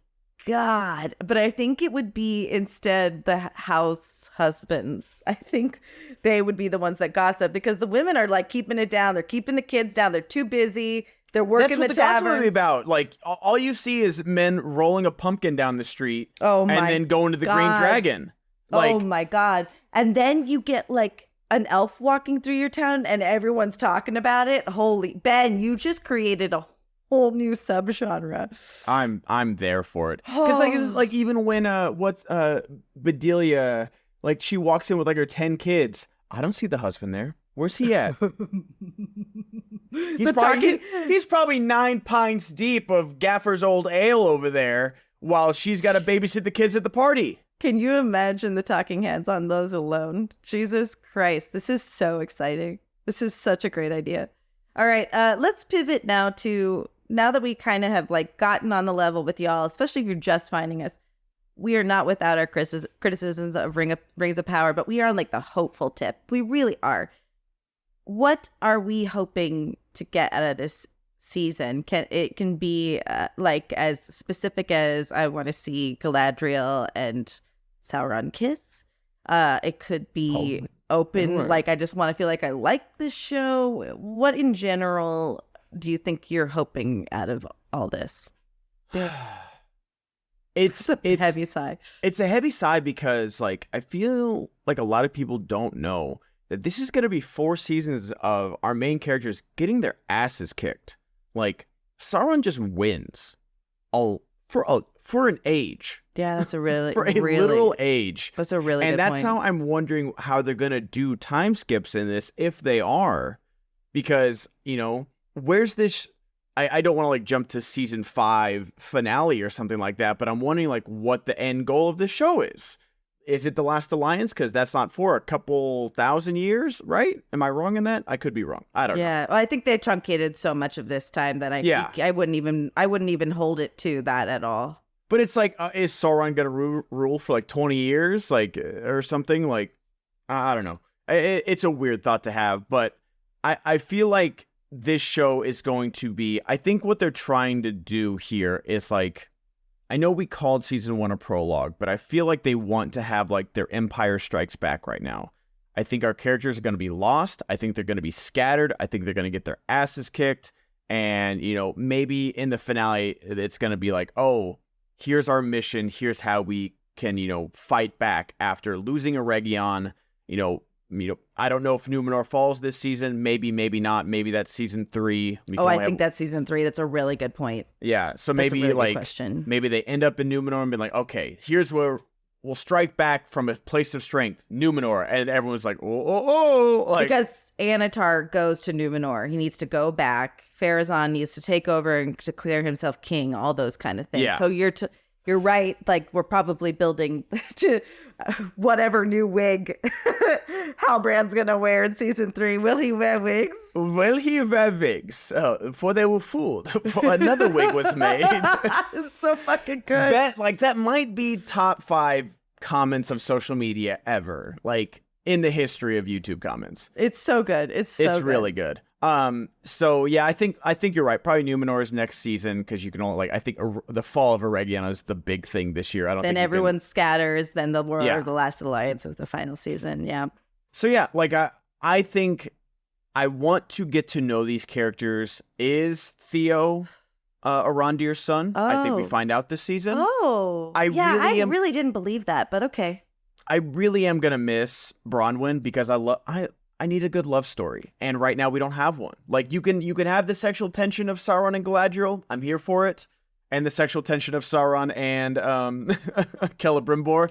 God. But I think it would be instead the house husbands. I think they would be the ones that gossip because the women are like keeping it down. They're keeping the kids down. They're too busy. They're working the taverns. That's what the gossip would be about. Like, all you see is men rolling a pumpkin down the street and then going to the Green Dragon. Oh my God. And then you get like an elf walking through your town and everyone's talking about it. Holy, Ben, you just created a whole new subgenre. I'm there for it. Because like even when Bedelia, like she walks in with like her 10 kids, I don't see the husband there. Where's he at? He's probably 9 pints deep of Gaffer's old ale over there while she's got to babysit the kids at the party. Can you imagine the talking heads on those alone? Jesus Christ, this is so exciting. This is such a great idea. All right, let's pivot now that we kind of have like gotten on the level with y'all, especially if you're just finding us. We are not without our criticisms of Rings of Power, but we are on like the hopeful tip. We really are. What are we hoping to get out of this season? It can be like as specific as I want to see Galadriel and Sauron kiss. It could be open, like I just want to feel like I like this show. What in general do you think you're hoping out of all this? It's a heavy sigh. It's a heavy sigh because like I feel like a lot of people don't know that this is going to be 4 seasons of our main characters getting their asses kicked. Like Sauron just wins for an age. Yeah, that's a really literal age. That's a really good point. And that's how I'm wondering how they're going to do time skips in this if they are, because where's this? I don't want to like jump to season 5 finale or something like that, but I'm wondering like what the end goal of the show is. Is it the Last Alliance? Because that's not for a couple thousand years, right? Am I wrong in that? I could be wrong. I don't know. Yeah, well, I think they truncated so much of this time that I wouldn't even hold it to that at all. But it's like, is Sauron gonna rule for like 20 years, like or something? Like, I don't know. It's a weird thought to have, but I feel like this show is going to be, I think what they're trying to do here is like, I know we called season 1 a prologue, but I feel like they want to have like their Empire Strikes Back right now. I think our characters are going to be lost. I think they're going to be scattered. I think they're going to get their asses kicked. And, maybe in the finale, it's going to be like, oh, here's our mission. Here's how we can, fight back after losing a Region, I don't know if Numenor falls this season. Maybe not. Maybe that's season 3. I think that's season 3. That's a really good point. Yeah. So that's maybe a really good question. Maybe they end up in Numenor and be like, okay, here's where we'll strike back from a place of strength, Numenor, and everyone's like, like, because Anatar goes to Numenor. He needs to go back. Pharazôn needs to take over and declare himself king. All those kind of things. Yeah. So you're right. Like, we're probably building to whatever new wig Halbrand's gonna wear in season 3. Will he wear wigs? Will he wear wigs? For they were fooled. For another wig was made. It's so fucking good. That might be top 5 comments of social media ever, like in the history of YouTube comments. It's so good. It's really good. So yeah, I think you're right. Probably Numenor is next season, because you can only I think the fall of Eregion is the big thing this year. I don't. Then think everyone scatters. Then the War of the Last Alliance is the final season. Yeah. So yeah, I think I want to get to know these characters. Is Theo Arondir's son? Oh. I think we find out this season. Oh, I really didn't believe that, but okay. I really am gonna miss Bronwyn, because I need a good love story, and right now we don't have one. Like, you can have the sexual tension of Sauron and Galadriel. I'm here for it, and the sexual tension of Sauron and Celebrimbor.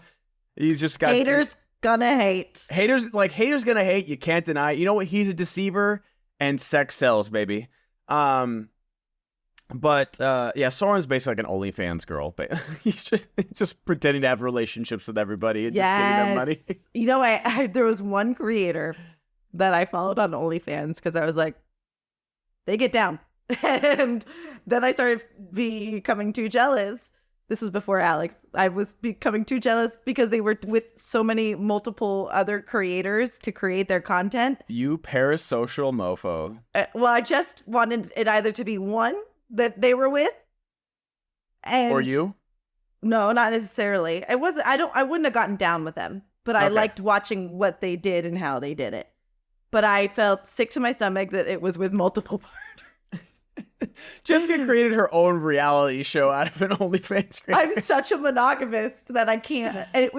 He's just got haters gonna hate. Haters gonna hate. You can't deny it. You know what? He's a deceiver, and sex sells, baby. But Sauron's basically like an OnlyFans girl, but he's just pretending to have relationships with everybody and just giving them money. You know, I there was one creator that I followed on OnlyFans because I was like, they get down. And then I started becoming too jealous. This was before Alex. I was becoming too jealous because they were with so many multiple other creators to create their content. You parasocial mofo. Well, I just wanted it either to be one that they were with, and or you. No, not necessarily. I wouldn't have gotten down with them, but I liked watching what they did and how they did it. But I felt sick to my stomach that it was with multiple partners. Jessica created her own reality show out of an OnlyFans creator. I'm such a monogamist that I can't. And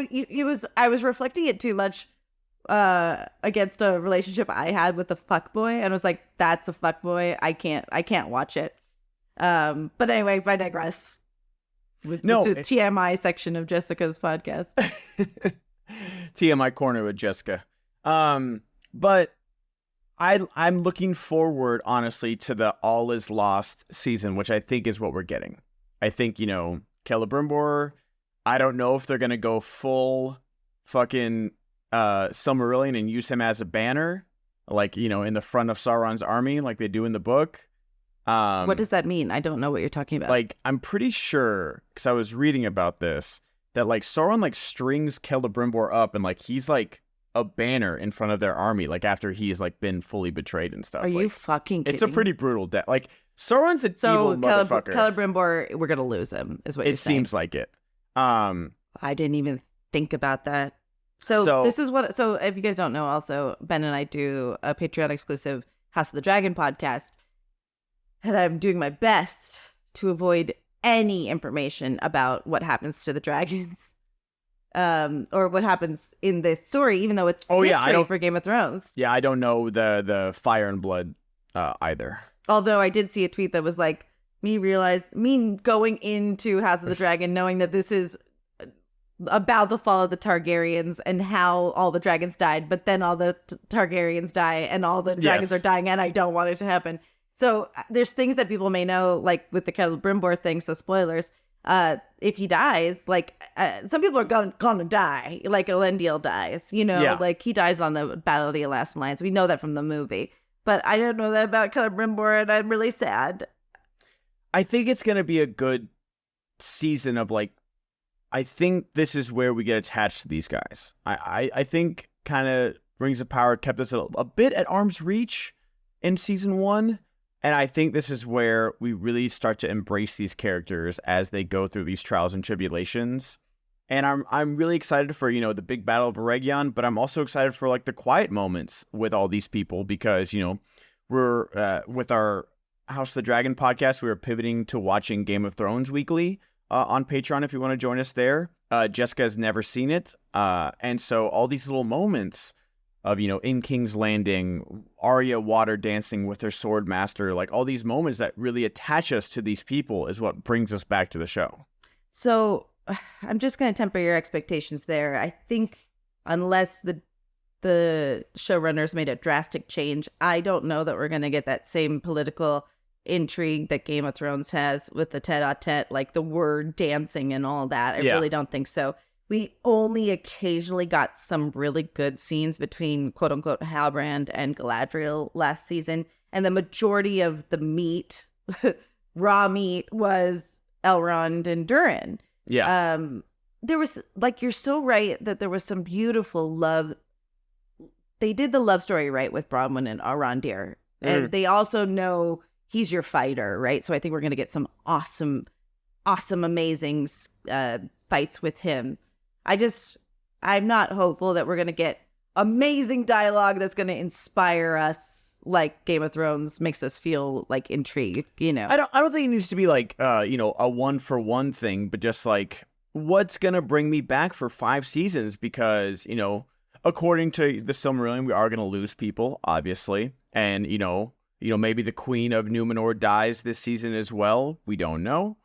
I was reflecting it too much against a relationship I had with a fuckboy, and I was like, that's a fuckboy. I can't watch it. But anyway, I digress. With the TMI section of Jessica's podcast. TMI corner with Jessica. But I'm looking forward, honestly, to the All Is Lost season, which I think is what we're getting. I think, Celebrimbor, I don't know if they're going to go full fucking Silmarillion and use him as a banner, like, in the front of Sauron's army, like they do in the book. What does that mean? I don't know what you're talking about. Like, I'm pretty sure, because I was reading about this, that like Sauron like strings Celebrimbor up and like he's like a banner in front of their army, like after he's like been fully betrayed and stuff. Are you fucking kidding? It's a pretty brutal death. Like, Sauron's an evil motherfucker. Celebrimbor, we're gonna lose him, is what you're saying. It seems like it. I didn't even think about that. So this is what. So if you guys don't know, also Ben and I do a Patreon exclusive House of the Dragon podcast, and I'm doing my best to avoid any information about what happens to the dragons, or what happens in this story, even though it's history for Game of Thrones. Yeah, I don't know the Fire and Blood either. Although I did see a tweet that was like, me going into House of the Dragon, knowing that this is about the fall of the Targaryens and how all the dragons died, but then all the Targaryens die and all the dragons are dying, and I don't want it to happen. So there's things that people may know, like with the Celebrimbor thing, so spoilers. If he dies, like some people are gonna die, like Elendil dies, like he dies on the Battle of the Last Alliance. We know that from the movie, but I didn't know that about Celebrimbor, and I'm really sad. I think it's gonna be a good season of like, I think this is where we get attached to these guys. I think kind of Rings of Power kept us a bit at arm's reach in season 1. And I think this is where we really start to embrace these characters as they go through these trials and tribulations. And I'm really excited for, the big battle of Eregion, but I'm also excited for like the quiet moments with all these people because, we're with our House of the Dragon podcast, we were pivoting to watching Game of Thrones weekly on Patreon if you want to join us there. Jessica has never seen it. And so all these little moments in King's Landing, Arya water dancing with her sword master, like all these moments that really attach us to these people is what brings us back to the show. So I'm just going to temper your expectations there. I think unless the showrunners made a drastic change, I don't know that we're going to get that same political intrigue that Game of Thrones has with the tete-a-tete, like the word dancing and all that. I really don't think so. We only occasionally got some really good scenes between quote-unquote Halbrand and Galadriel last season, and the majority of the meat, raw meat, was Elrond and Durin. Yeah. There was, like, you're so right that there was some beautiful love. They did the love story right with Bronwyn and Arondir. And they also know he's your fighter, right? So I think we're going to get some awesome, amazing fights with him. I'm not hopeful that we're going to get amazing dialogue that's going to inspire us like Game of Thrones makes us feel like intrigued, I don't think it needs to be like, a 1-for-1 thing, but just like, what's going to bring me back for 5 seasons? Because, according to the Silmarillion, we are going to lose people, obviously. And, maybe the Queen of Numenor dies this season as well. We don't know.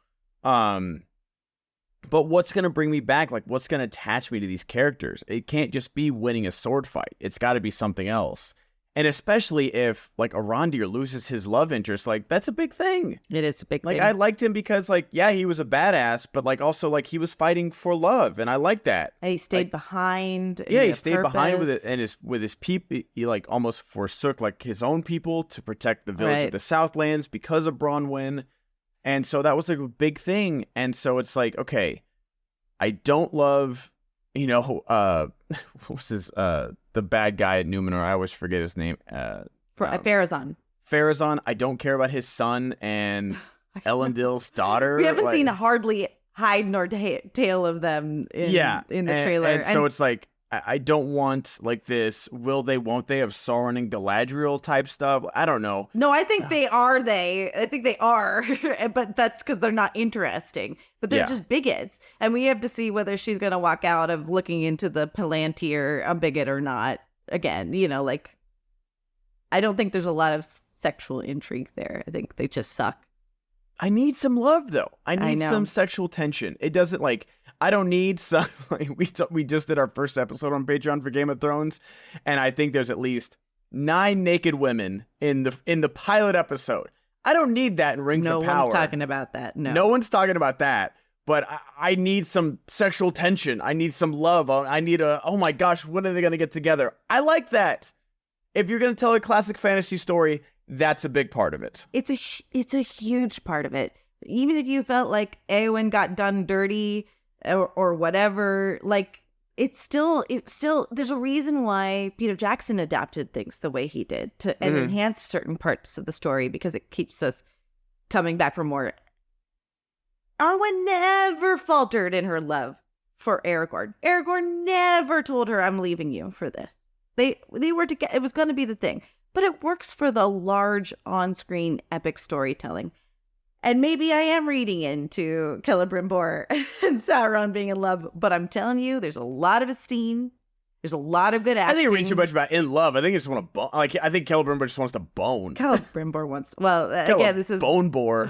But what's going to bring me back? Like, what's going to attach me to these characters? It can't just be winning a sword fight. It's got to be something else. And especially if, like, Arondir loses his love interest, like, that's a big thing. It is a big thing. Like, I liked him because, like, yeah, he was a badass, but, like, also, like, he was fighting for love, and I like that. And he stayed behind. Yeah, he stayed behind with it, and with his people. He, like, almost forsook, like, his own people to protect the village of the Southlands because of Bronwyn. And so that was like a big thing. And so it's like, okay, I don't love, what's his, the bad guy at Numenor. I always forget his name. Pharazôn. Pharazôn. I don't care about his son and Elendil's daughter. We haven't seen hardly hide nor tail of them in the trailer. And so it's like, I don't want like this will they, won't they of Sauron and Galadriel type stuff. I don't know. No, I think they are. I think they are. But that's because they're not interesting. But they're just bigots. And we have to see whether she's going to walk out of looking into the Palantir a bigot or not. Again, like, I don't think there's a lot of sexual intrigue there. I think they just suck. I need some love, though. I need some sexual tension. It doesn't like... I don't need some. Like, we just did our first episode on Patreon for Game of Thrones, and I think there's at least 9 naked women in the pilot episode. I don't need that in Rings of Power. No one's talking about that. No one's talking about that. But I need some sexual tension. I need some love. I need oh my gosh, when are they going to get together? I like that. If you're going to tell a classic fantasy story, that's a big part of it. It's a huge part of it. Even if you felt like Eowyn got done dirty or whatever, like it's still there's a reason why Peter Jackson adapted things the way he did and enhance certain parts of the story, because it keeps us coming back for more. Arwen never faltered in her love for Aragorn. Aragorn never told her, "I'm leaving you for this." They were together. It was going to be the thing, but it works for the large on-screen epic storytelling. And maybe I am reading into Celebrimbor and Sauron being in love, but I'm telling you, there's a lot of esteem. There's a lot of good acting. I think you read too much about in love. I think you just want to bone. Like, I think Celebrimbor just wants to bone. Celebrimbor wants. Well, again, this is bone bore.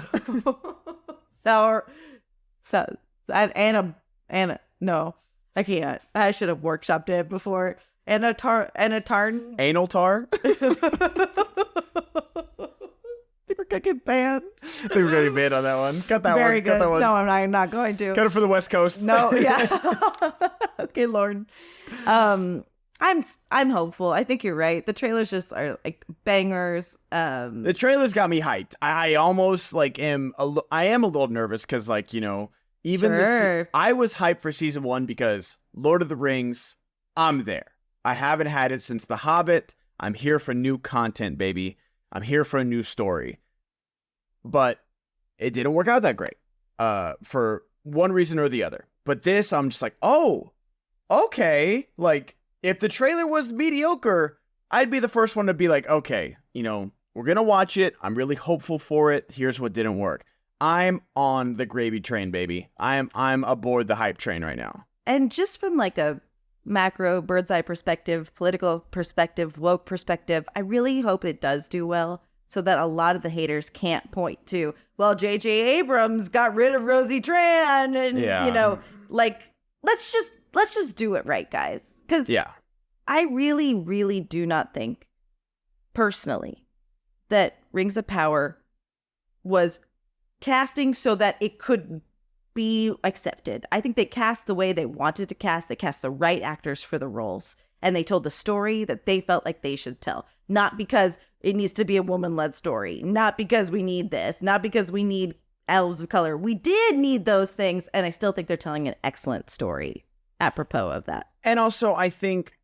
Anna. No, I can't. I should have workshopped it before. Anna Tarn. Anal tar. We're gonna get banned. I think we're gonna get banned on that one. Cut that one. Very good. Cut that one. No, I'm not going to. Cut it for the West Coast. No, yeah. Okay, Lauren. I'm hopeful. I think you're right. The trailers just are like bangers. The trailers got me hyped. I almost like I am a little nervous because even I was hyped for season 1 because Lord of the Rings. I'm there. I haven't had it since The Hobbit. I'm here for new content, baby. I'm here for a new story. But it didn't work out that great for one reason or the other. But this, I'm just like, oh, okay. Like, if the trailer was mediocre, I'd be the first one to be like, okay, we're going to watch it. I'm really hopeful for it. Here's what didn't work. I'm on the gravy train, baby. I'm aboard the hype train right now. And just from like a macro bird's eye perspective, political perspective, woke perspective, I really hope it does do well so that a lot of the haters can't point to, well, J.J. Abrams got rid of Rosie Tran and, you know, like, let's just do it right, guys. Because I really, really do not think, personally, that Rings of Power was casting so that it could be accepted. I think they cast the way they wanted to cast. They cast the right actors for the roles. And they told the story that they felt like they should tell. Not because it needs to be a woman-led story. Not because we need this. Not because we need elves of color. We did need those things. And I still think they're telling an excellent story apropos of that. And also, I think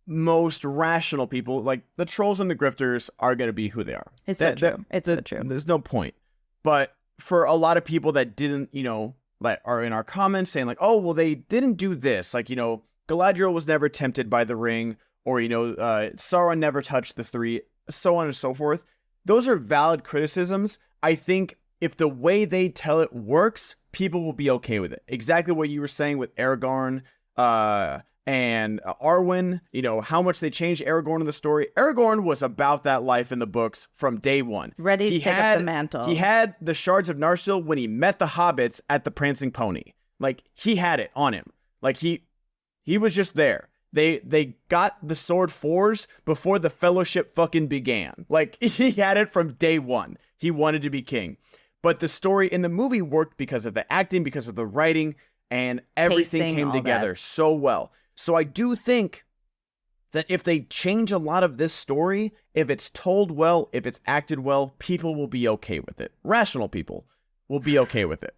most rational people, like the trolls and the grifters, are going to be who they are. It's so true. It's so true. There's no point. But for a lot of people that didn't, you know, that are in our comments saying like, oh, well, they didn't do this. Like, you know, Galadriel was never tempted by the ring, or, you know, Sauron never touched the three, so on and so forth. Those are valid criticisms. I think if the way they tell it works, people will be okay with it. Exactly what you were saying with Aragorn and Arwen, you know, how much they changed Aragorn in the story. Aragorn was about that life in the books from day one. Ready to take up the mantle. He had the shards of Narsil when he met the hobbits at the Prancing Pony. Like, he had it on him. Like, he was just there. They got the sword fours before the fellowship fucking began. Like, he had it from day one. He wanted to be king. But the story in the movie worked because of the acting, because of the writing, and everything Pacing, came together so well. So I do think that if they change a lot of this story, if it's told well, if it's acted well, people will be okay with it. Rational people will be okay with it.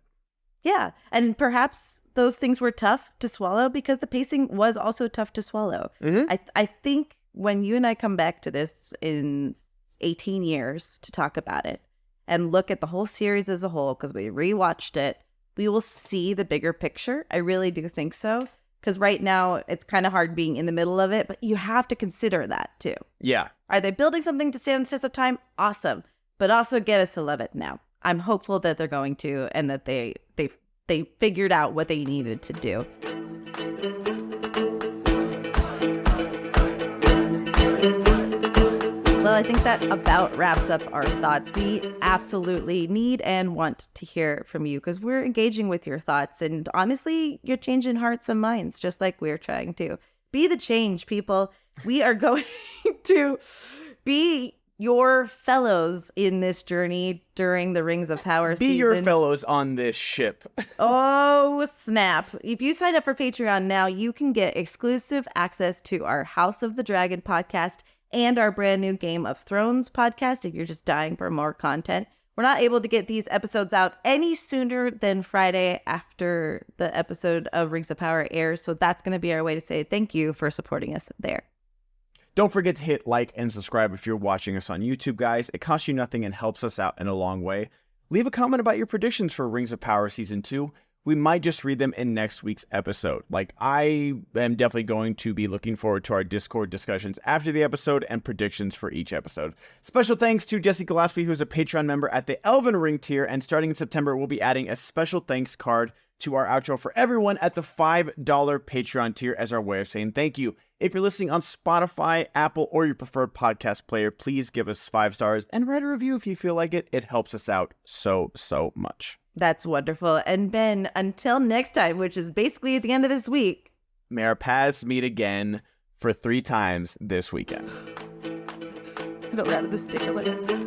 Yeah. And perhaps those things were tough to swallow because the pacing was also tough to swallow. Mm-hmm. I think when you and I come back to this in 18 years to talk about it and look at the whole series as a whole, because we rewatched it, we will see the bigger picture. I really do think so. Because right now, it's kind of hard being in the middle of it, but you have to consider that too. Yeah. Are they building something to stand the test of time? Awesome. But also get us to love it now. I'm hopeful that they're going to, and that they figured out what they needed to do. Well, I think that about wraps up our thoughts. We absolutely need and want to hear from you because we're engaging with your thoughts. And honestly, you're changing hearts and minds just like we're trying to. Be the change, people. We are going to be your fellows in this journey during the Rings of Power season. Be your fellows on this ship. Oh, snap. If you sign up for Patreon now, you can get exclusive access to our House of the Dragon podcast and our brand new Game of Thrones podcast if you're just dying for more content. We're not able to get these episodes out any sooner than Friday after the episode of Rings of Power airs, so that's going to be our way to say thank you for supporting us there. Don't forget to hit like and subscribe if you're watching us on YouTube, guys. It costs you nothing and helps us out in a long way. Leave a comment about your predictions for Rings of Power Season 2. We might just read them in next week's episode. Like, I am definitely going to be looking forward to our Discord discussions after the episode and predictions for each episode. Special thanks to Jesse Gillespie, who's a Patreon member at the Elven Ring tier, and starting in September, we'll be adding a special thanks card to our outro for everyone at the $5 Patreon tier as our way of saying thank you. If you're listening on Spotify, Apple, or your preferred podcast player, please give us 5 stars and write a review if you feel like it. It helps us out so much. That's wonderful. And Ben, until next time, which is basically at the end of this week, may our paths meet again for 3 times this weekend. I don't know how to stick it with it.